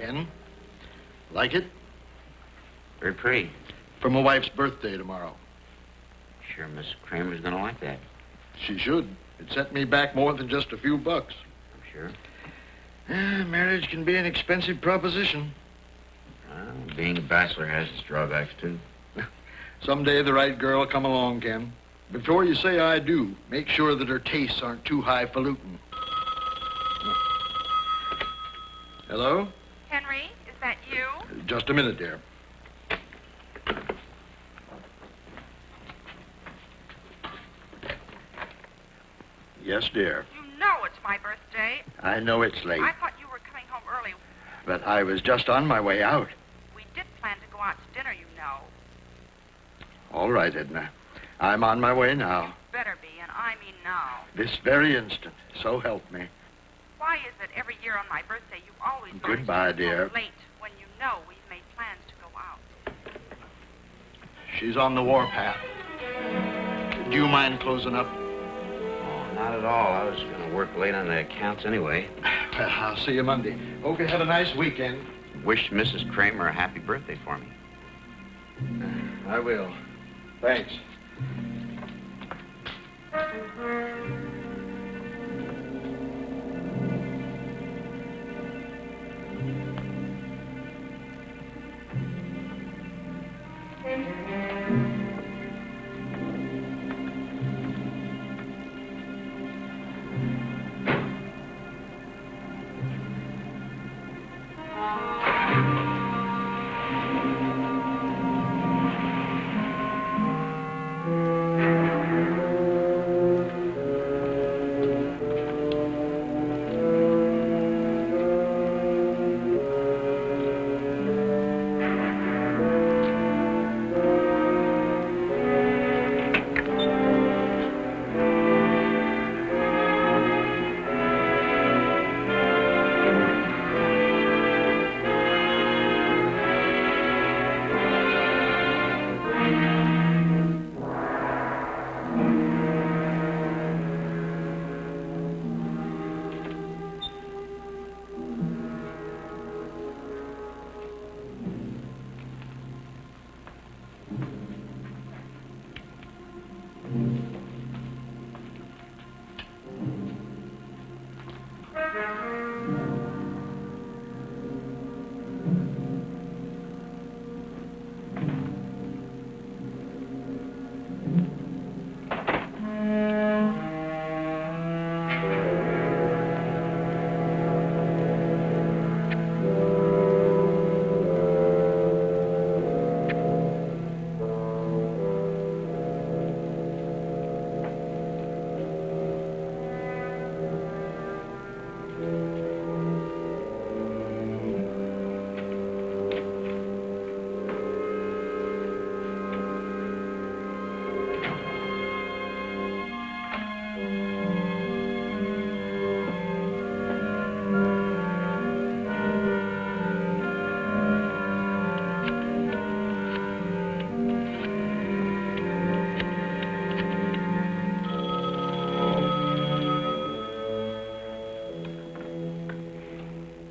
Ken. Like it? Very pretty. For my wife's birthday tomorrow. Sure Miss Kramer's gonna like that. She should. It set me back more than just a few bucks. I'm sure. Marriage can be an expensive proposition. Well, being a bachelor has its drawbacks, too. Someday the right girl will come along, Ken. Before you say I do, make sure that her tastes aren't too highfalutin. Hello? Henry, is that you? Just a minute, dear. Yes, dear. You know it's my birthday. I know it's late, I thought you were coming home early. but I was just on my way out. We did plan to go out to dinner, you know. All right, Edna. I'm on my way now. Better be, and I mean now. This very instant. So help me. Why is it every year on my birthday you always Goodbye, manage to get dear. home late when you know we've made plans to go out? She's on the warpath. Do you mind closing up? Oh, not at all. I was gonna work late on the accounts anyway. Well, I'll see you Monday. Hope you have a nice weekend. Wish Mrs. Kramer a happy birthday for me. I will. Thanks.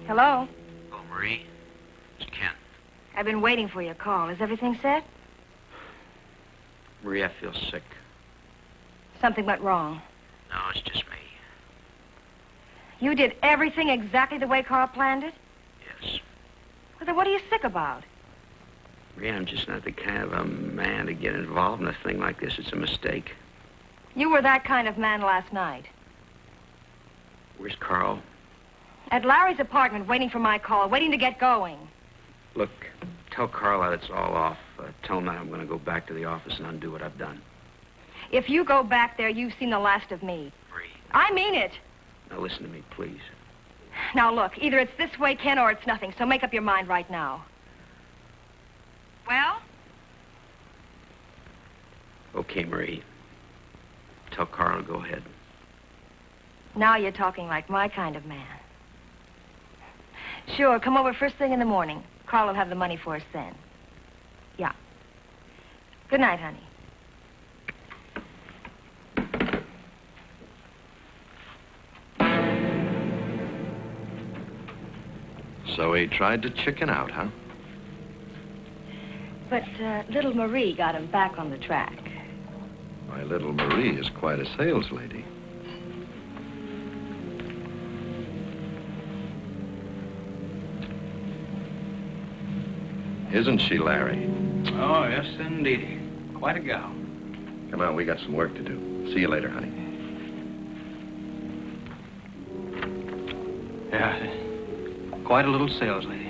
Hello? Oh, Marie. It's Ken. I've been waiting for your call. Is everything set? Marie, I feel sick. Something went wrong. No, it's just me. You did everything exactly the way Carl planned it? Yes. Well, then what are you sick about? Marie, I'm just not the kind of a man to get involved in a thing like this. It's a mistake. You were that kind of man last night. Where's Carl? At Larry's apartment, waiting for my call, waiting to get going. Look, tell Carl that it's all off. Tell him that I'm going to go back to the office and undo what I've done. If you go back there, you've seen the last of me. Marie. I mean it. Now listen to me, please. Now, look, either it's this way, Ken, or it's nothing, so make up your mind right now. Well? Okay, Marie. Tell Carl to go ahead. Now you're talking like my kind of man. Sure, come over first thing in the morning. Carl will have the money for us then. Yeah. Good night, honey. So he tried to chicken out, huh? But little Marie got him back on the track. My little Marie is quite a sales lady. Isn't she, Larry? Oh, yes, indeed. Quite a gal. Come on, we got some work to do. See you later, honey. Yeah, quite a little sales lady.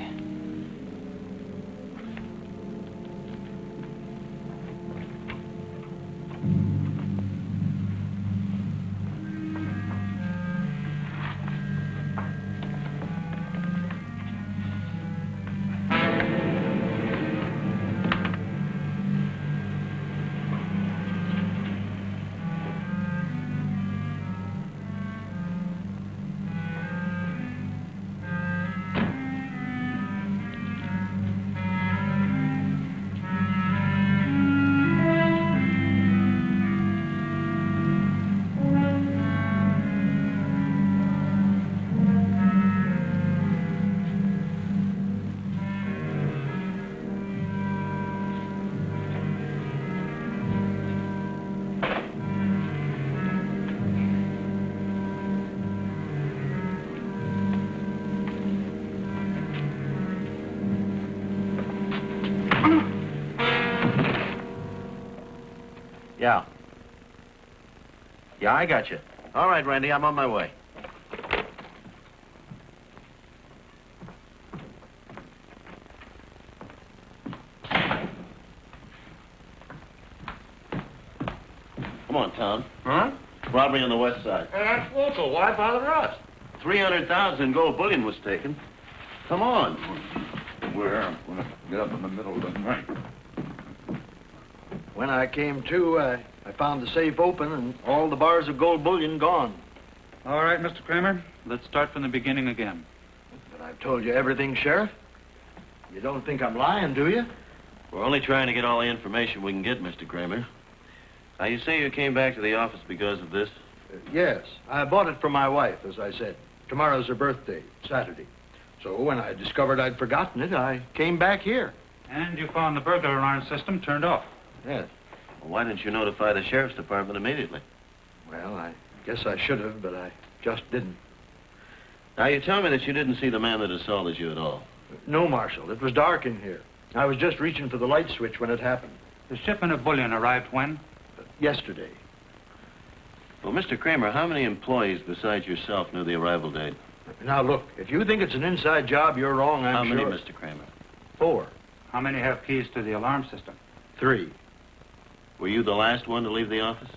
Yeah. Yeah, I got you. All right, Randy, I'm on my way. Come on, Tom. Huh? Robbery on the west side. That's local. Why bother us? 300,000 in gold bullion was taken. Come on. Where? I'm going to get up in the middle of the night. When I came to, I found the safe open and all the bars of gold bullion gone. All right, Mr. Kramer. Let's start from the beginning again. But I've told you everything, Sheriff. You don't think I'm lying, do you? We're only trying to get all the information we can get, Mr. Kramer. Now, you say you came back to the office because of this? Yes. I bought it for my wife, as I said. Tomorrow's her birthday, Saturday. So when I discovered I'd forgotten it, I came back here. And you found the burglar alarm system turned off. Yes. Well, why didn't you notify the sheriff's department immediately? Well, I guess I should have, but I just didn't. Now, you tell me that you didn't see the man that assaulted you at all. No, Marshal. It was dark in here. I was just reaching for the light switch when it happened. The shipment of bullion arrived when? Yesterday. Well, Mr. Kramer, how many employees besides yourself knew the arrival date? Now, look, if you think it's an inside job, you're wrong, I'm sure. How many, Mr. Kramer? 4. How many have keys to the alarm system? 3. Were you the last one to leave the office?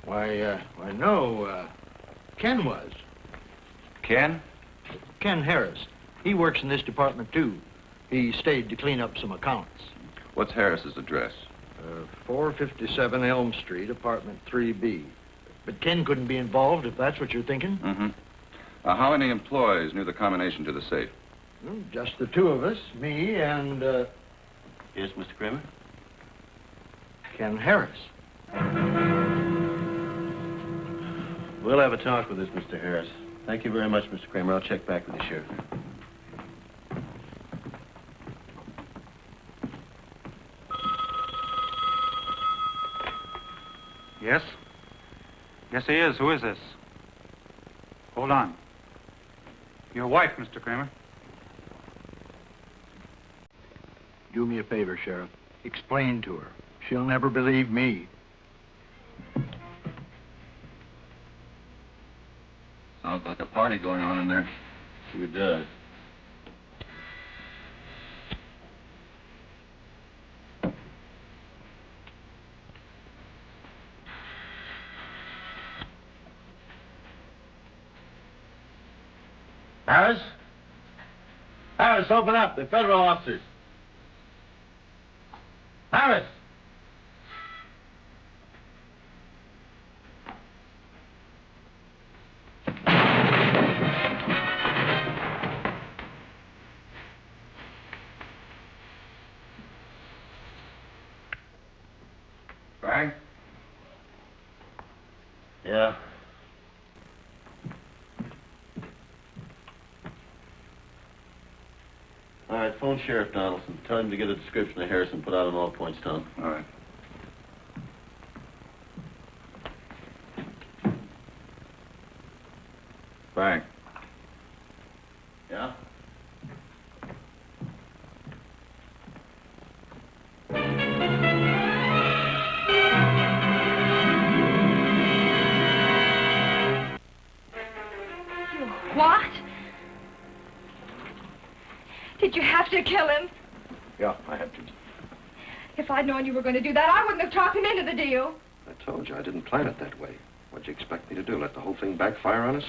Why, no, Ken was. Ken? Ken Harris. He works in this department, too. He stayed to clean up some accounts. What's Harris's address? 457 Elm Street, apartment 3B. But Ken couldn't be involved, if that's what you're thinking. Mm-hmm. How many employees knew the combination to the safe? Well, just the 2 of us, me and, Yes, Mr. Kramer? Ken Harris. We'll have a talk with this, Mr. Harris. Thank you very much, Mr. Kramer. I'll check back with the sheriff. Yes? Yes, he is. Who is this? Hold on. Your wife, Mr. Kramer. Do me a favor, Sheriff. Explain to her. She'll never believe me. Sounds like a party going on in there. It does. Harris? Harris, open up. They're federal officers. Harris! Bang? Yeah. right, phone Sheriff Donaldson. Tell him to get a description of Harrison put out on all points, Tom. All right. Frank. Yeah? What? Did you have to kill him? Yeah, I had to. If I'd known you were going to do that, I wouldn't have talked him into the deal. I told you I didn't plan it that way. What'd you expect me to do, let the whole thing backfire on us?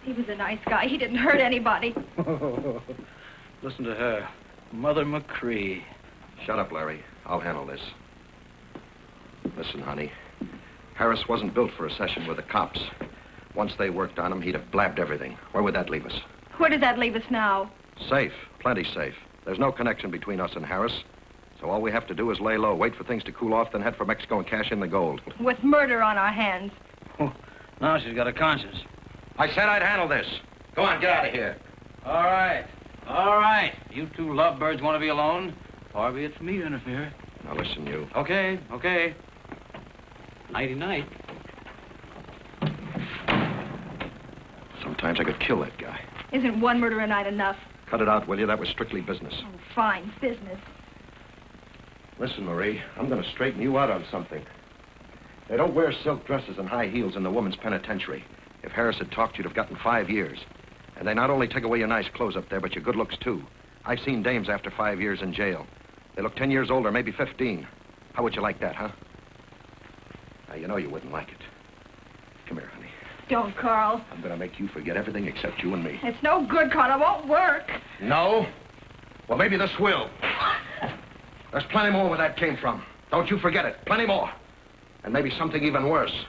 He was a nice guy. He didn't hurt anybody. Listen to her. Mother McCree. Shut up, Larry. I'll handle this. Listen, honey. Harris wasn't built for a session with the cops. Once they worked on him, he'd have blabbed everything. Where would that leave us? Where does that leave us now? Safe. Plenty safe. There's no connection between us and Harris. So all we have to do is lay low, wait for things to cool off, then head for Mexico and cash in the gold. With murder on our hands. Now she's got a conscience. I said I'd handle this. Go on, get out of here. All right. All right. You two lovebirds want to be alone? Far be it from me to interfere. Now listen, you. Okay, okay. Nighty-night. Sometimes I could kill that guy. Isn't one murder a night enough? Cut it out, will you? That was strictly business. Oh, fine business. Listen, Marie, I'm going to straighten you out on something. They don't wear silk dresses and high heels in the women's penitentiary. If Harris had talked, you'd have gotten 5 years. And they not only take away your nice clothes up there, but your good looks, too. I've seen dames after 5 years in jail. They look 10 years older, maybe 15. How would you like that, huh? Now, you know you wouldn't like it. Come here, honey. Don't, Carl. I'm going to make you forget everything except you and me. It's no good, Carl. It won't work. No? Well, maybe this will. There's plenty more where that came from. Don't you forget it. Plenty more. And maybe something even worse.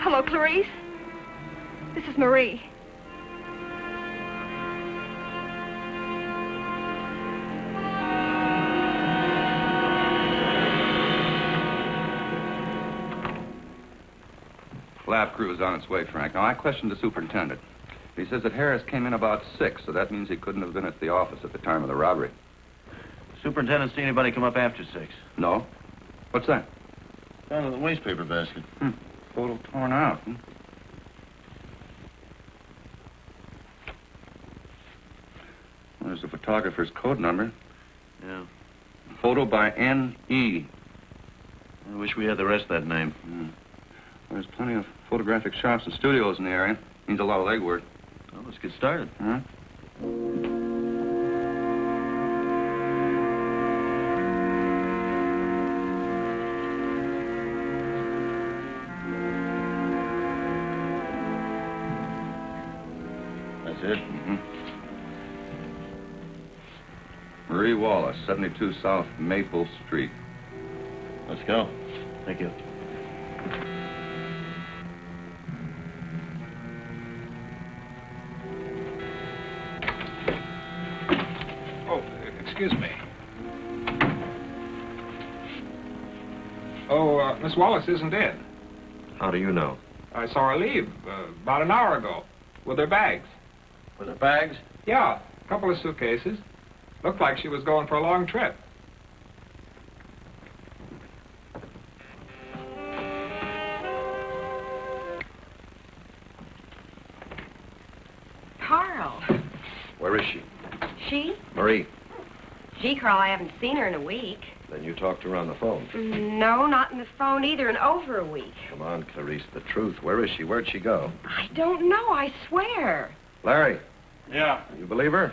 Hello, Clarice. This is Marie. Lab crew is on its way, Frank. Now, I questioned the superintendent. He says that Harris came in about 6, so that means he couldn't have been at the office at the time of the robbery. Superintendent see anybody come up after 6? No? What's that? Found in the wastepaper basket. Photo torn out. Well, there's the photographer's code number. Yeah. Photo by N.E. I wish we had the rest of that name. There's plenty of photographic shops and studios in the area. Means a lot of legwork. Well, let's get started. Huh? That's it? Marie Wallace, 72 South Maple Street. Let's go. Thank you. Oh, excuse me. Oh, Miss Wallace isn't dead. How do you know? I saw her leave about an hour ago with her bags. With the bags? Yeah, a couple of suitcases. Looked like she was going for a long trip. Carl. Where is she? She? Marie. Gee, Carl, I haven't seen her in a week. Then you talked to her on the phone. No, not in the phone either, in over a week. Come on, Clarice, the truth. Where is she? Where'd she go? I don't know, I swear. Larry, Yeah. you believe her?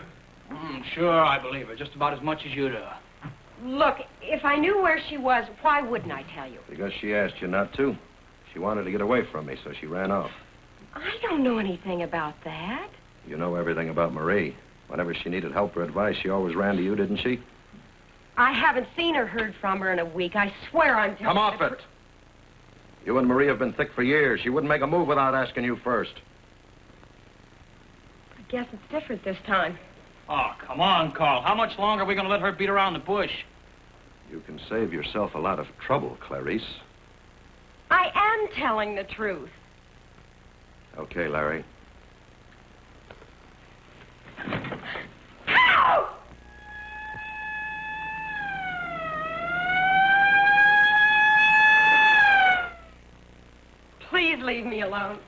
Sure, I believe her. Just about as much as you do. Look, if I knew where she was, why wouldn't I tell you? Because she asked you not to. She wanted to get away from me, so she ran off. I don't know anything about that. You know everything about Marie. Whenever she needed help or advice, she always ran to you, didn't she? I haven't seen or heard from her in a week. I swear I'm telling Come off it. You and Marie have been thick for years. She wouldn't make a move without asking you first. guess it's different this time. Oh, come on, Carl. How much longer are we going to let her beat around the bush? You can save yourself a lot of trouble, Clarice. I am telling the truth. Okay, Larry. Ow! Please leave me alone.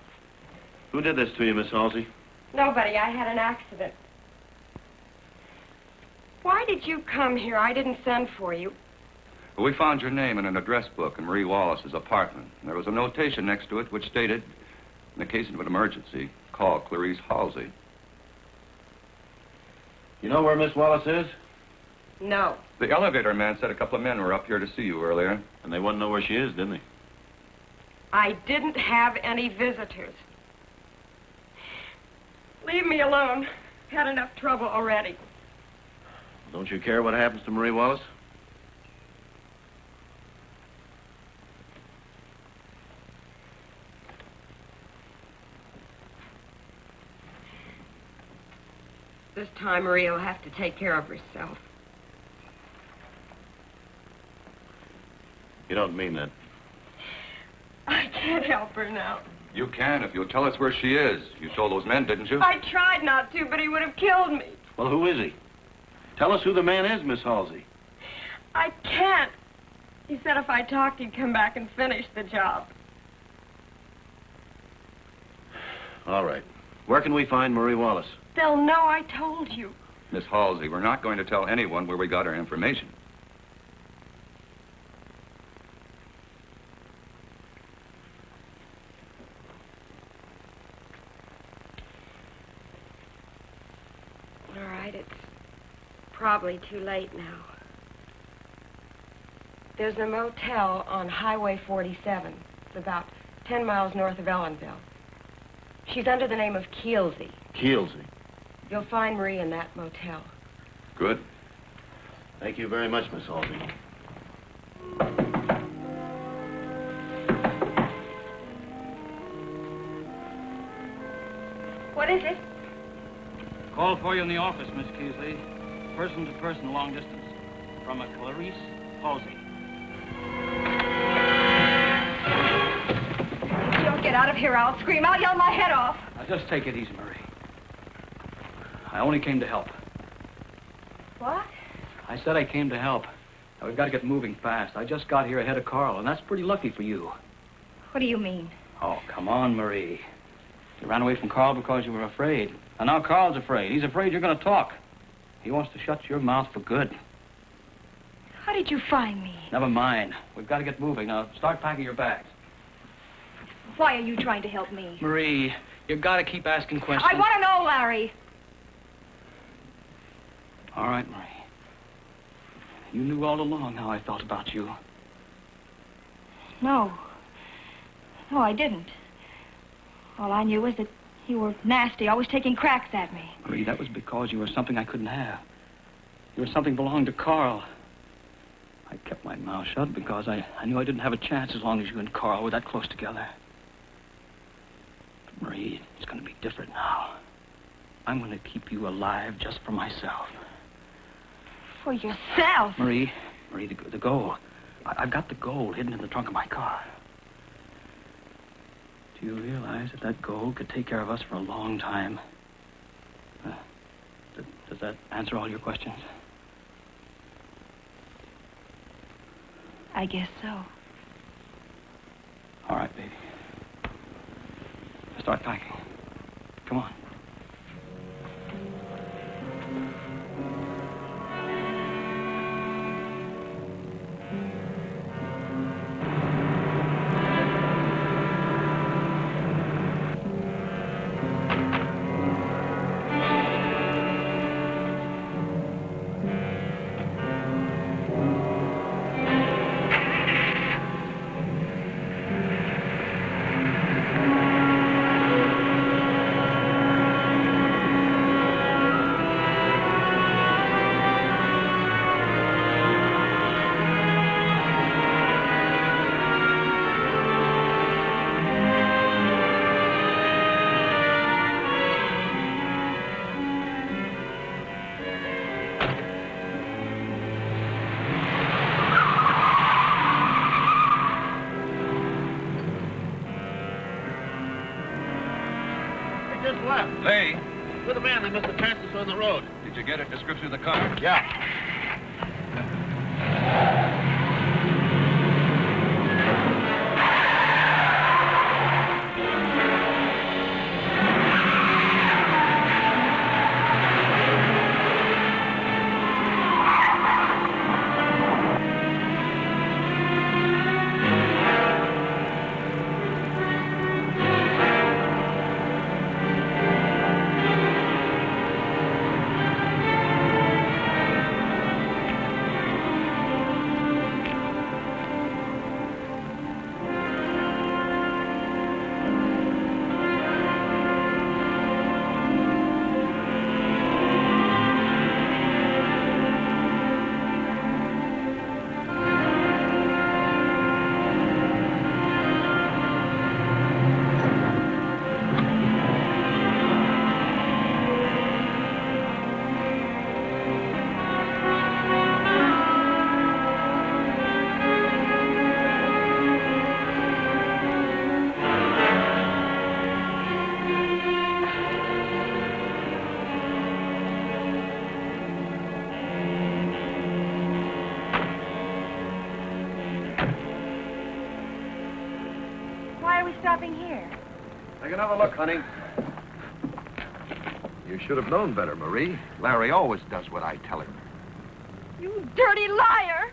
Who did this to you, Miss Halsey? Nobody. I had an accident. Why did you come here? I didn't send for you. Well, we found your name in an address book in Marie Wallace's apartment. And there was a notation next to it which stated, in the case of an emergency, call Clarice Halsey. You know where Miss Wallace is? No. The elevator man said a couple of men were up here to see you earlier. And they want to know where she is, didn't they? I didn't have any visitors. Leave me alone. Had enough trouble already. Don't you care what happens to Marie Wallace? This time, Maria will have to take care of herself. You don't mean that. I can't help her now. You can if you'll tell us where she is. You told those men, didn't you? I tried not to, but he would have killed me. Well, who is he? Tell us who the man is, Miss Halsey. I can't. He said if I talked, he'd come back and finish the job. All right. Where can we find Marie Wallace? They'll know I told you. Miss Halsey, we're not going to tell anyone where we got our information. All right, it's probably too late now. There's a motel on Highway 47. It's about 10 miles north of Ellenville. She's under the name of Keelsey. Keelsey. You'll find Marie in that motel. Good. Thank you very much, Miss Halsey. What is it? Call for you in the office, Miss Keeley. Person to person, long distance. From a Clarice Halsey. If you don't get out of here, I'll scream. I'll yell my head off. Now, just take it easy, Marie. I only came to help. What? I said I came to help. Now, we've got to get moving fast. I just got here ahead of Carl, and that's pretty lucky for you. What do you mean? Oh, come on, Marie. You ran away from Carl because you were afraid. And now Carl's afraid. He's afraid you're going to talk. He wants to shut your mouth for good. How did you find me? Never mind. We've got to get moving. Now, start packing your bags. Why are you trying to help me? Marie, you've got to keep asking questions. I want to know, Larry. All right, Marie. You knew all along how I felt about you. No. No, I didn't. All I knew was that you were nasty, always taking cracks at me. Marie, that was because you were something I couldn't have. You were something belonging to Carl. I kept my mouth shut because I knew I didn't have a chance as long as you and Carl were that close together. But Marie, it's going to be different now. I'm going to keep you alive just for myself. For yourself? Marie, the gold. I've got the gold hidden in the trunk of my car. Do you realize that that gold could take care of us for a long time? Does that answer all your questions? I guess so. All right, baby. Start packing. Come on. just left. Lee, With a man, they must have passed us on the road. did you get a description of the car? Yeah. Why are we stopping here? Take another look, honey. You should have known better, Marie. Larry always does what I tell him. You dirty liar!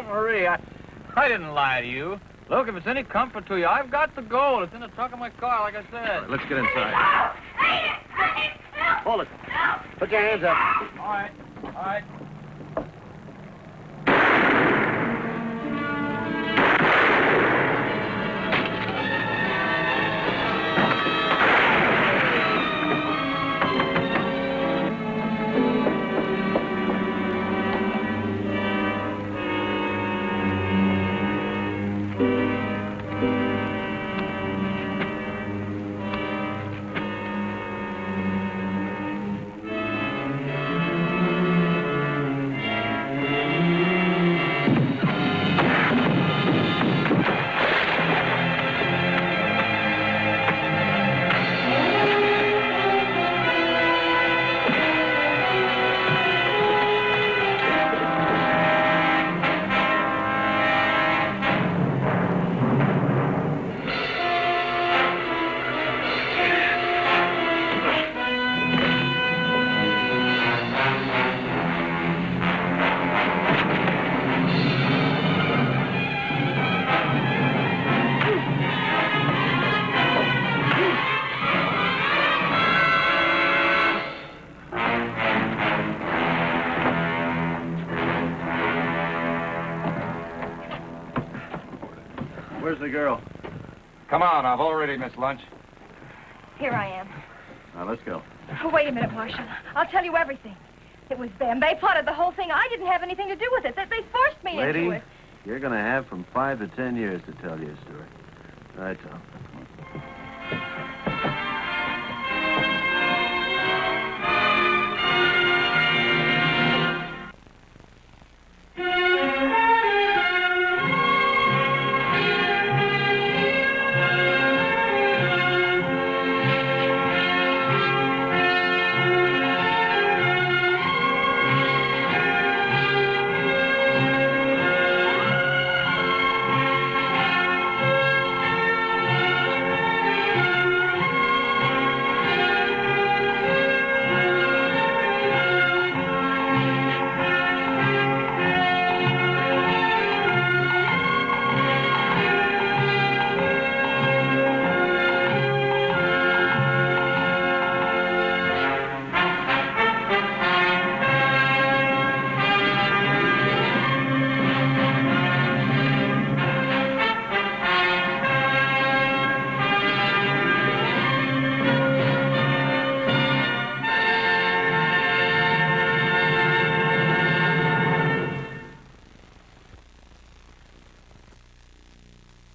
Marie, I didn't lie to you. Look, if it's any comfort to you, I've got the gold. It's in the trunk of my car, like I said. All right, let's get inside. Hold it. Put your hands up. All right, all right. Where's the girl? Come on, I've already missed lunch. Here I am. Now, let's go. Oh, wait a minute, Marshal. I'll tell you everything. It was them. They plotted the whole thing. I didn't have anything to do with it. They forced me into it. You're going to have from 5 to 10 years to tell your story. Right, Tom.